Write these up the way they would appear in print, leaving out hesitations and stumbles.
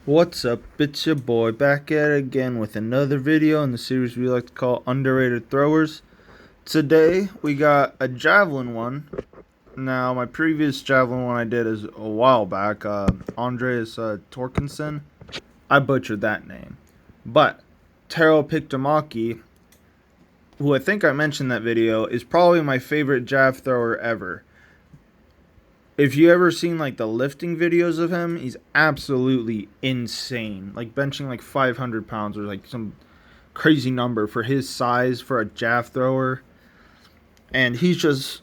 What's up? It's your boy back at it again with another video in the series we like to call Underrated Throwers. Today we got a javelin one. Now my previous javelin one I did is a while back. Andreas Torkensen. I butchered that name. But Tero Pitkämäki, who I think I mentioned in that video, is probably my favorite jav thrower ever. If you ever seen like the lifting videos of him, he's absolutely insane. Like benching like 500 pounds or like some crazy number for his size for a jav thrower. And he's just,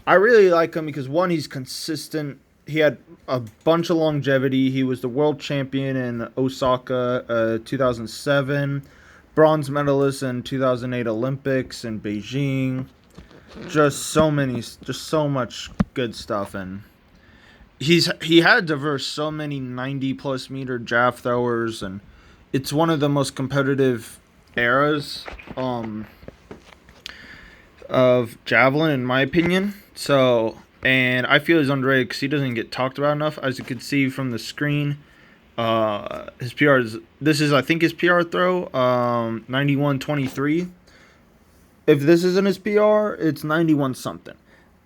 I really like him because one, he's consistent. He had a bunch of longevity. He was the world champion in Osaka 2007, bronze medalist in 2008 Olympics in Beijing. Just so much good stuff, and he had diverse so many 90+ meter jav throwers, and it's one of the most competitive eras of javelin in my opinion. So, and I feel he's underrated because he doesn't get talked about enough. As you can see from the screen, his PR is, this is I think his PR throw, 91.23. If this isn't his PR, it's 91 something.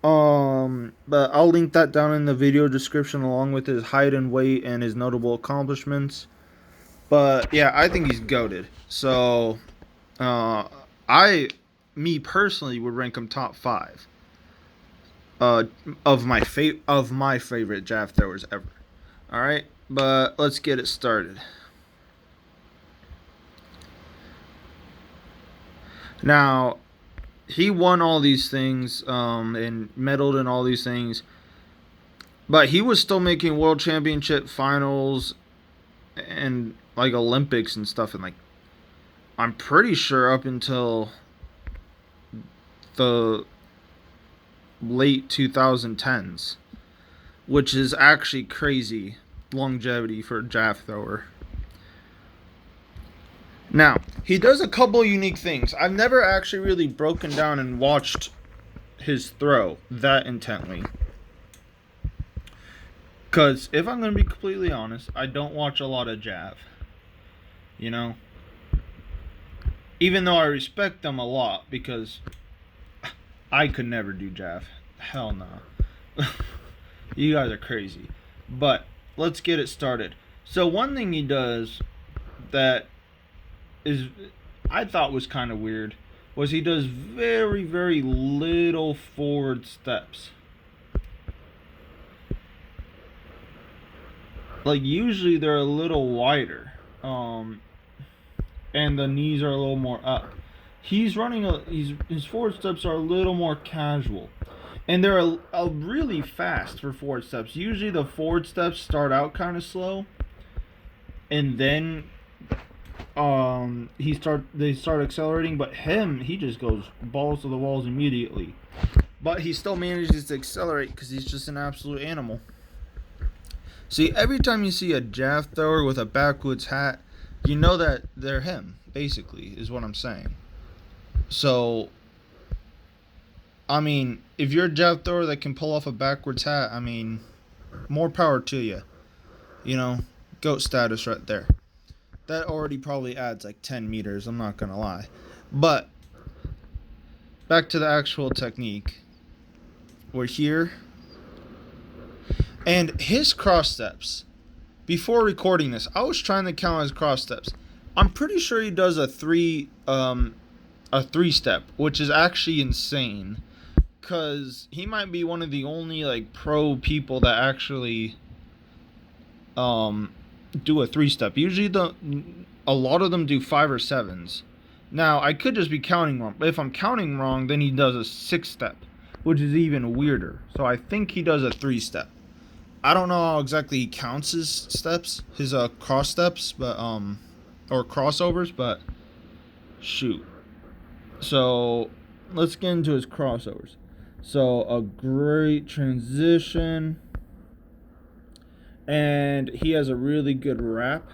But I'll link that down in the video description along with his height and weight and his notable accomplishments. But yeah, I think he's goated. So, me personally would rank him top 5 of my favorite jav throwers ever. All right, but let's get it started. Now, he won all these things and medaled in all these things, but he was still making world championship finals and like Olympics and stuff, and like I'm pretty sure up until the late 2010s, which is actually crazy longevity for a jav thrower. Now, he does a couple unique things. I've never actually really broken down and watched his throw that intently. Because if I'm going to be completely honest, I don't watch a lot of jav. You know? Even though I respect them a lot because I could never do jav. Hell no. You guys are crazy. But let's get it started. So one thing he does that I thought was kind of weird was he does very, very little forward steps. Like usually they're a little wider, and the knees are a little more up. He's running his forward steps are a little more casual, and they're a really fast for forward steps. Usually the forward steps start out kind of slow, and then they start accelerating, but he just goes balls to the walls immediately. But he still manages to accelerate because he's just an absolute animal. See, every time you see a jav thrower with a backwoods hat, you know that they're him, basically, is what I'm saying. So, I mean, if you're a jav thrower that can pull off a backwards hat, I mean, more power to you. You know, GOAT status right there. That already probably adds like 10 meters, I'm not going to lie. But, back to the actual technique. We're here. And his cross steps, before recording this, I was trying to count his cross steps. I'm pretty sure he does a three step, which is actually insane. Because he might be one of the only like pro people that actually do a 3-step. Usually a lot of them do 5 or 7s. Now I could just be counting wrong, but if I'm counting wrong, then he does a 6-step, which is even weirder. So I think he does a 3-step. I don't know how exactly he counts his steps, his cross steps, but or crossovers, but shoot. So let's get into his crossovers. So a great transition. And he has a really good wrap.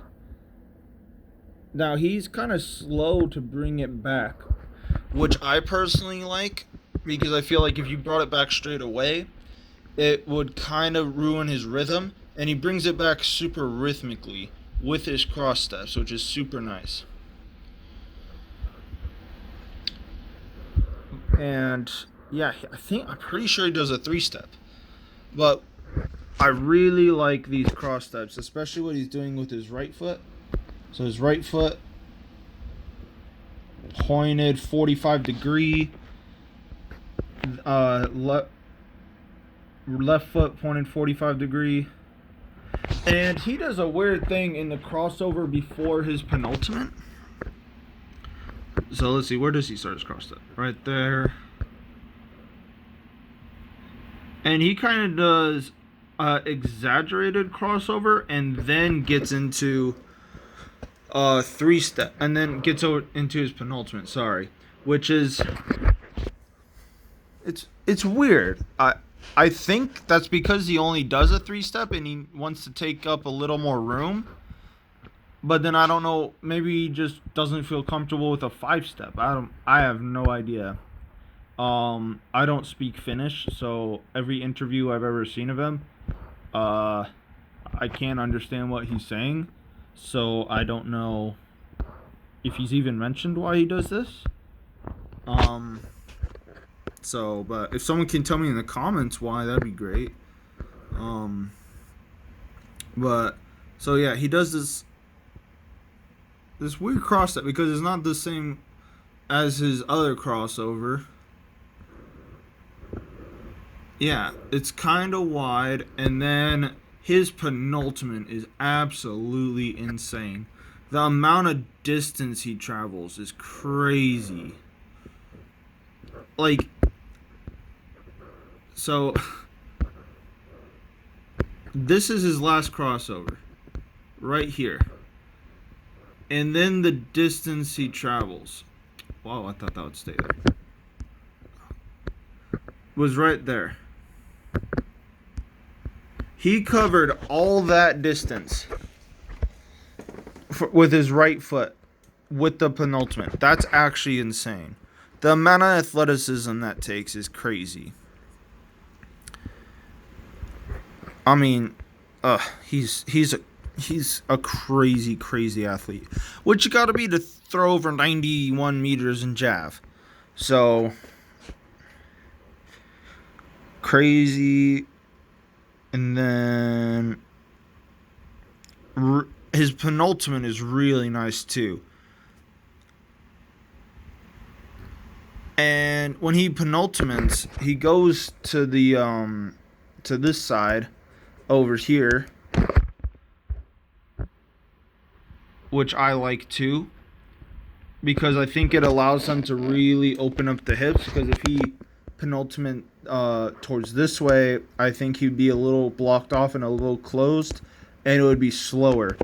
Now, he's kind of slow to bring it back, which I personally like, because I feel like if you brought it back straight away, it would kind of ruin his rhythm. And he brings it back super rhythmically with his cross steps, which is super nice. And yeah, I'm pretty sure he does a 3-step. But I really like these cross steps, especially what he's doing with his right foot. So his right foot pointed 45 degree, left foot pointed 45 degree. And he does a weird thing in the crossover before his penultimate. So let's see, where does he start his cross step? Right there. And he kind of does exaggerated crossover and then gets into 3-step, and then gets into his penultimate, which is it's weird. I think that's because he only does a 3-step and he wants to take up a little more room. But then I don't know, maybe he just doesn't feel comfortable with a 5-step. I have no idea. I don't speak Finnish, so every interview I've ever seen of him, I can't understand what he's saying. So I don't know if he's even mentioned why he does this. But if someone can tell me in the comments why, that'd be great. So yeah, he does this weird cross step because it's not the same as his other crossover. Yeah, it's kind of wide, and then his penultimate is absolutely insane. The amount of distance he travels is crazy. Like, so this is his last crossover, right here. And then the distance he travels. Wow, I thought that would stay there. Was right there. He covered all that distance with his right foot with the penultimate. That's actually insane. The amount of athleticism that takes is crazy. I mean, he's a crazy athlete. Which you gotta be to throw over 91 meters in jav. So crazy. And then his penultimate is really nice too. And when he penultimates, he goes to the to this side over here, which I like too, because I think it allows him to really open up the hips. Because if he penultimate towards this way, I think he'd be a little blocked off and a little closed, and it would be slower.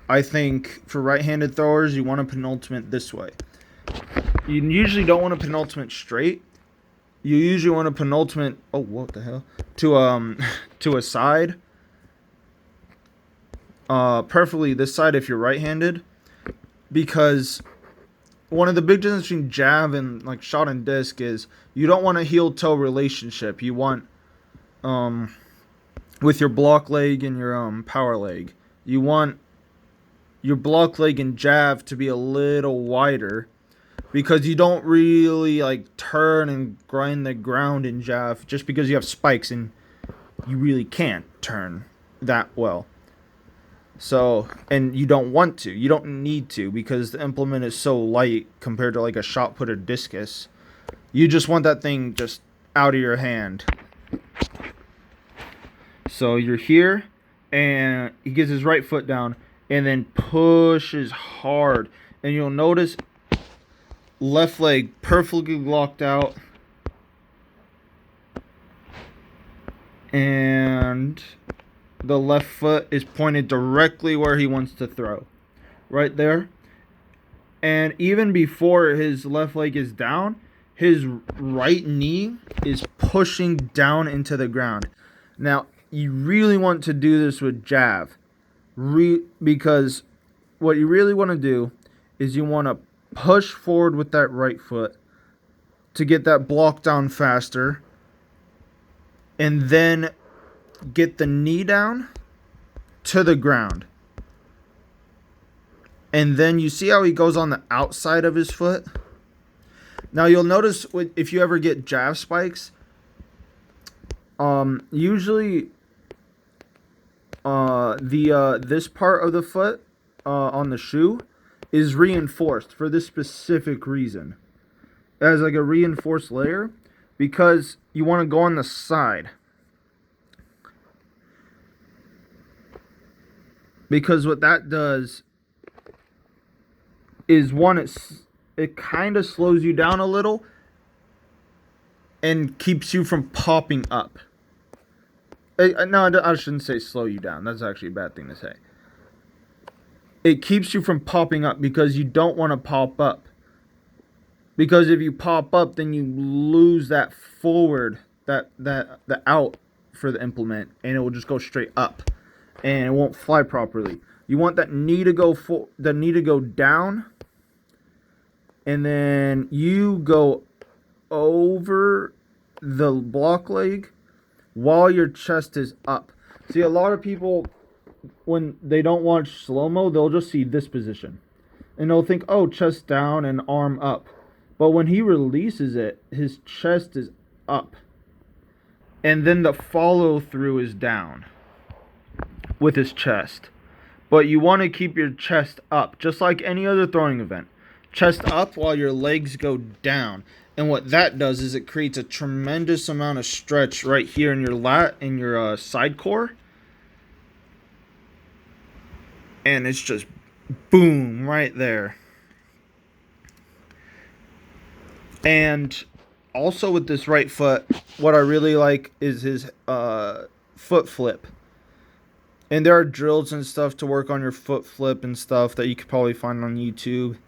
I think for right-handed throwers, you want to penultimate this way. You usually don't want to penultimate straight. You usually want to penultimate, oh, what the hell, to a side. Preferably this side if you're right-handed, because one of the big differences between jab and like shot and disc is you don't want a heel-toe relationship. You want, with your block leg and your power leg, you want your block leg and jab to be a little wider, because you don't really like turn and grind the ground in jab just because you have spikes and you really can't turn that well. So, and you don't want to. You don't need to, because the implement is so light compared to like a shot put or discus. You just want that thing just out of your hand. So you're here, and he gets his right foot down and then pushes hard. And you'll notice left leg perfectly locked out. And the left foot is pointed directly where he wants to throw. Right there. And even before his left leg is down, his right knee is pushing down into the ground. Now, you really want to do this with jab. Because what you really want to do is you want to push forward with that right foot to get that block down faster. And then get the knee down to the ground. And then you see how he goes on the outside of his foot? Now you'll notice if you ever get jab spikes, usually this part of the foot on the shoe is reinforced for this specific reason. As like a reinforced layer, because you want to go on the side. Because what that does is, one, it kind of slows you down a little and keeps you from popping up. No, I shouldn't say slow you down. That's actually a bad thing to say. It keeps you from popping up because you don't want to pop up. Because if you pop up, then you lose that forward, the out for the implement, and it will just go straight up, and it won't fly properly. You want that knee to go down, and then you go over the block leg while your chest is up. See, a lot of people, when they don't watch slow-mo, they'll just see this position, and they'll think, oh, chest down and arm up. But when he releases it, his chest is up. And then the follow-through is down with his chest. But you want to keep your chest up, just like any other throwing event. Chest up while your legs go down. And what that does is it creates a tremendous amount of stretch right here in your lat, in your side core. And it's just boom right there. And also with this right foot, what I really like is his foot flip. And there are drills and stuff to work on your foot flip and stuff that you could probably find on YouTube.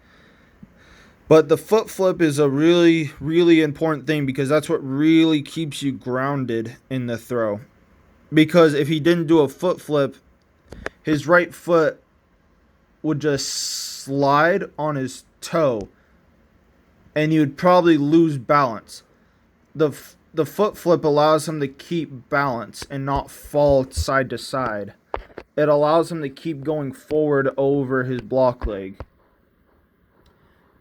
But the foot flip is a really, really important thing because that's what really keeps you grounded in the throw. Because if he didn't do a foot flip, his right foot would just slide on his toe. And you'd probably lose balance. The foot flip allows him to keep balance and not fall side to side. It allows him to keep going forward over his block leg.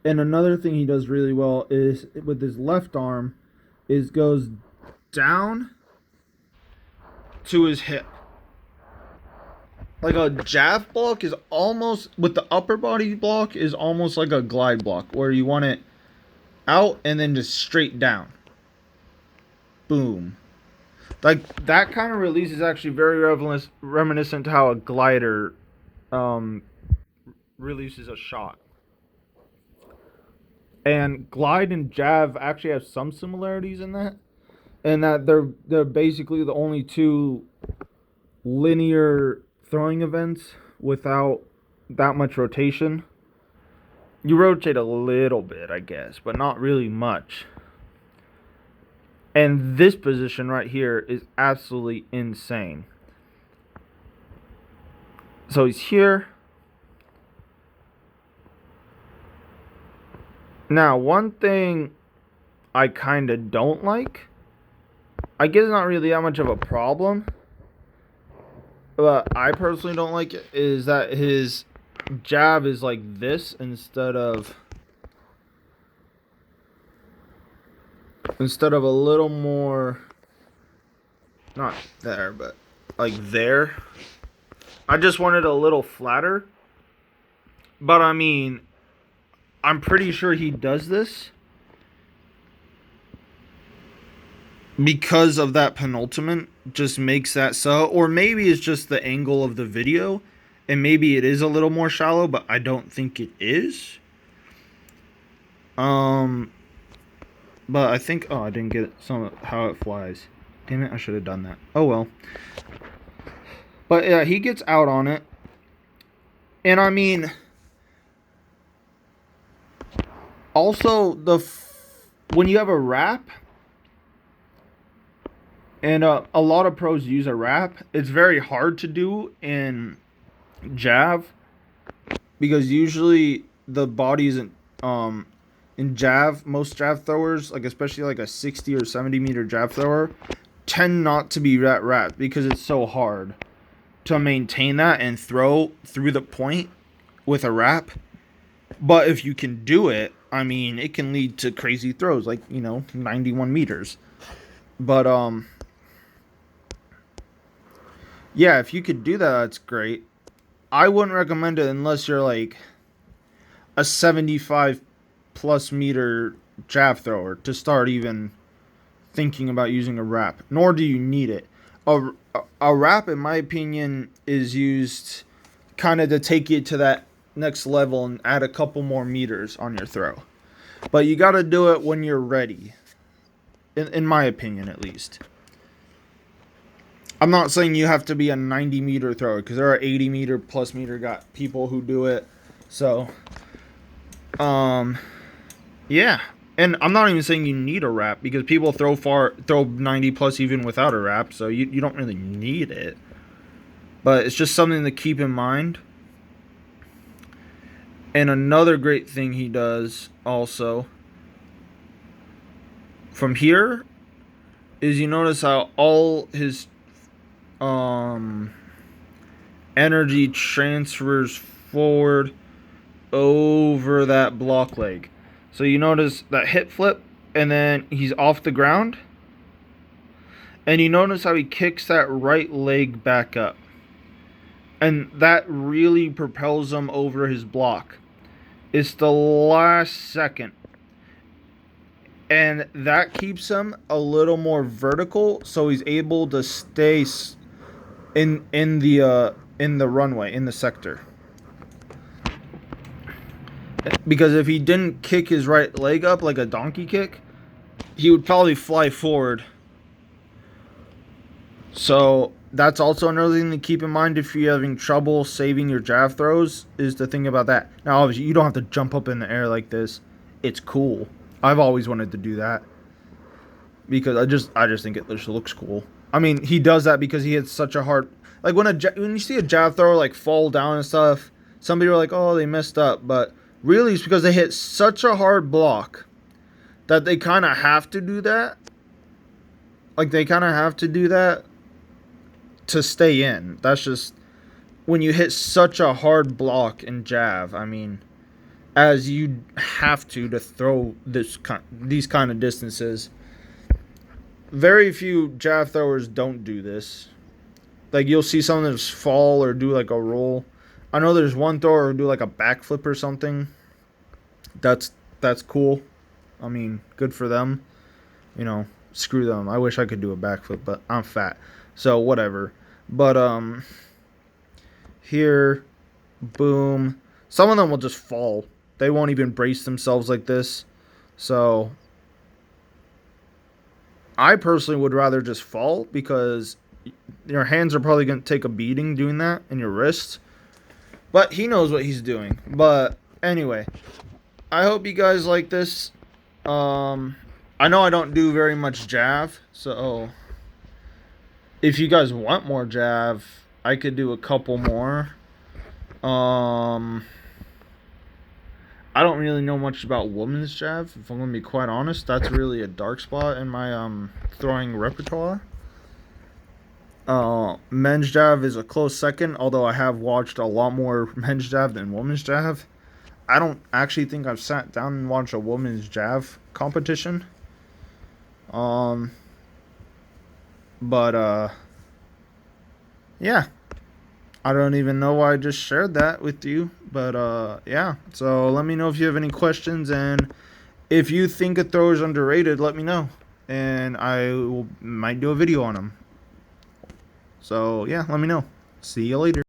And another thing he does really well is with his left arm is goes down to his hip. Like a jab block is almost, with the upper body block, is almost like a glide block where you want it out and then just straight down. Boom. Like that kind of release is actually very reminiscent to how a glider releases a shot. And glide and jab actually have some similarities in that. And that they're basically the only two linear throwing events without that much rotation. You rotate a little bit, I guess, but not really much. And this position right here is absolutely insane. So he's here. Now, one thing I kind of don't like, I guess it's not really that much of a problem, but I personally don't like it, is that his jab is like this instead of a little more, not there, but like there. I just wanted a little flatter. But I mean, I'm pretty sure he does this because of that penultimate just makes that so. Or maybe it's just the angle of the video. And maybe it is a little more shallow, but I don't think it is. But I think, oh, I didn't get some of how it flies. Damn it, I should have done that. Oh well. But yeah, he gets out on it. And I mean, also when you have a wrap, and a lot of pros use a wrap, it's very hard to do in jab, because usually the body isn't in jab. Most jab throwers, like especially like a 60 or 70 meter jab thrower, tend not to be that wrapped because it's so hard. to maintain that and throw through the point with a wrap. But if you can do it, I mean, it can lead to crazy throws, like, 91 meters. But, yeah, if you could do that, that's great. I wouldn't recommend it unless you're, like, a 75 plus meter jab thrower to start even thinking about using a wrap. Nor do you need it. A wrap, in my opinion, is used kind of to take you to that next level and add a couple more meters on your throw. But you got to do it when you're ready, in my opinion, at least. I'm not saying you have to be a 90 meter thrower, because there are 80 meter plus meter got people who do it. So, yeah. And I'm not even saying you need a wrap, because people throw 90 plus even without a wrap, so you don't really need it. But it's just something to keep in mind. And another great thing he does also from here is, you notice how all his energy transfers forward over that block leg. So you notice that hip flip, and then he's off the ground. And you notice how he kicks that right leg back up. And that really propels him over his block. It's the last second. And that keeps him a little more vertical, so he's able to stay in the runway, in the sector. Because if he didn't kick his right leg up like a donkey kick, he would probably fly forward. So that's also another thing to keep in mind if you're having trouble saving your jab throws, is to think about that. Now, obviously, you don't have to jump up in the air like this. It's cool. I've always wanted to do that, because I just think it just looks cool. I mean, he does that because he hits such a hard, like when you see a jab thrower like fall down and stuff, some people are like, oh, they messed up, but really it's because they hit such a hard block that they kind of have to do that. Like, they kind of have to do that to stay in. That's just, when you hit such a hard block in jab, I mean, as you have to throw these kind of distances. Very few jab throwers don't do this. Like, you'll see someone just fall or do like a roll. I know there's one thrower who do like a backflip or something. That's cool. I mean, good for them. Screw them. I wish I could do a backflip, but I'm fat, so whatever. But here, boom. Some of them will just fall. They won't even brace themselves like this. So I personally would rather just fall, because your hands are probably going to take a beating doing that, and your wrists. But he knows what he's doing. But anyway, I hope you guys like this. I know I don't do very much jab, so if you guys want more jab, I could do a couple more. I don't really know much about women's jab, if I'm going to be quite honest. That's really a dark spot in my throwing repertoire. Men's jab is a close second, although I have watched a lot more men's jab than women's jab. I don't actually think I've sat down and watched a women's jab competition. Yeah. I don't even know why I just shared that with you. But, yeah. So, let me know if you have any questions. And if you think a thrower is underrated, let me know. And might do a video on them. So, yeah, let me know. See you later.